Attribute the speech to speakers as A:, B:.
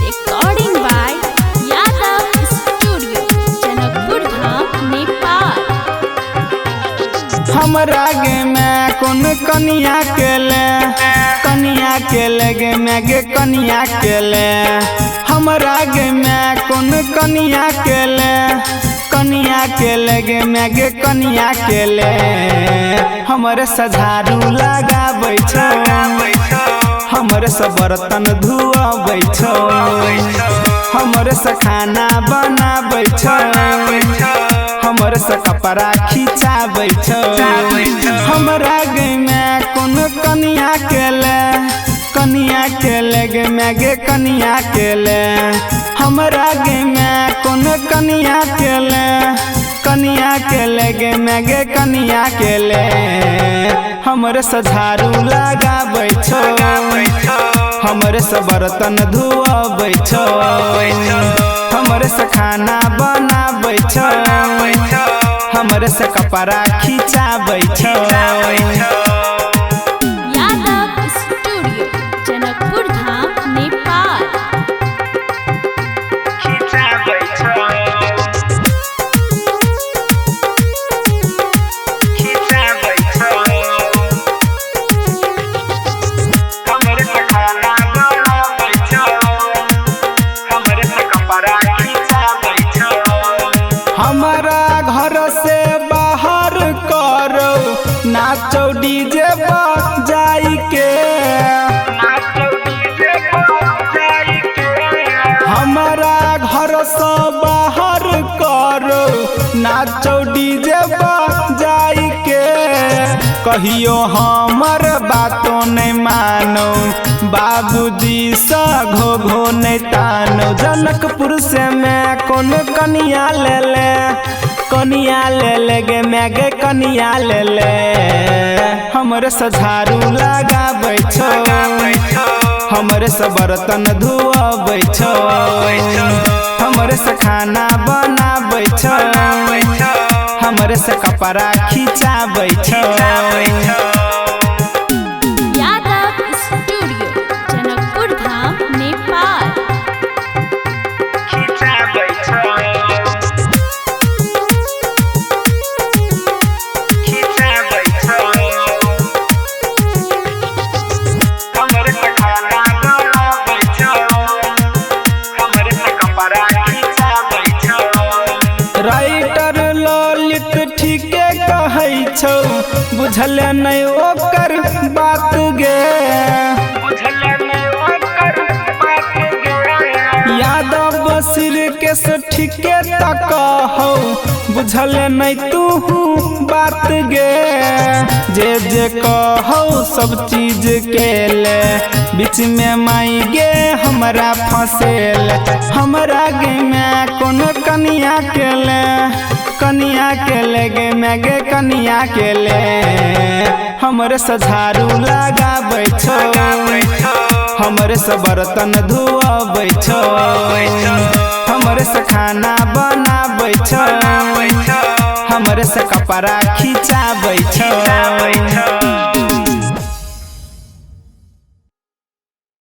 A: Recording by Yadav Studio, Janakpur Dham, Nepal.
B: हमरा गे मैं कौन कनिया के लगे मैं गे कनिया के ले। हमरा गे मैं कौन कनिया के लगे मैं गे कनिया के ले। हमरे सझारू लगाबै छौ, हमरे से बर्तन धुआबै छौ, हमरे से खाना बनाबै छौ, हमरे से कपड़ा खिंचाबै छौ। हमरा गे मैं कौन कनिया के लगे मैं गे कनिया के ले। हमरा गे मैं कौन कनिया के लगे मैं गे कनिया के ले। हमरे से झाड़ू लगाबै छौ, हमरे से बर्तन धुआबै छौ, हमरे से खाना बनाबै छौ, हमरे से कपड़ा खिंचाबै छौ।
A: यादव स्टूडियो, जनकपुर धाम, नेपाल।
B: हमारा घर से बाहर करो नाचो डीजे बजाई के। हमारा घर से बाहर करो नाचो डीजे बजाई के। कहियो हमर बातों नहीं मानो, बाबूजी सा घो नहीं तानो। जनकपुर से मैं कौन कनिया ले गे मैं गे कनिया ले। हमरे से झाड़ू लगाबै छौ, हमरे से बर्तन धुआबै छौ, हमरे से खाना बनाबै छौ, हमरे से कपड़ा खिंचाबै छौ।
A: यादव स्टूडियो, जनकपुर धाम, नेपाल।
B: राइटर ललित ठीके कहै छौ, बुझल नहीं ओकर बात गे। यादव बसिर के से ठीके तक कहौ, बुझल नहीं तू बात गे। जे कहौ सब चीज के ले, बीच में माई गे हमरा फंसेल। हमरा गे मैं कौन कनिया के लगे मैं गे कनिया के ले। हमरे से झाड़ू लगाबै छौ, हमरे से बर्तन धुआबै छौ, हमरे से खाना बनाबै छौ, हमरे से कपड़ा खिंचाबै छौ।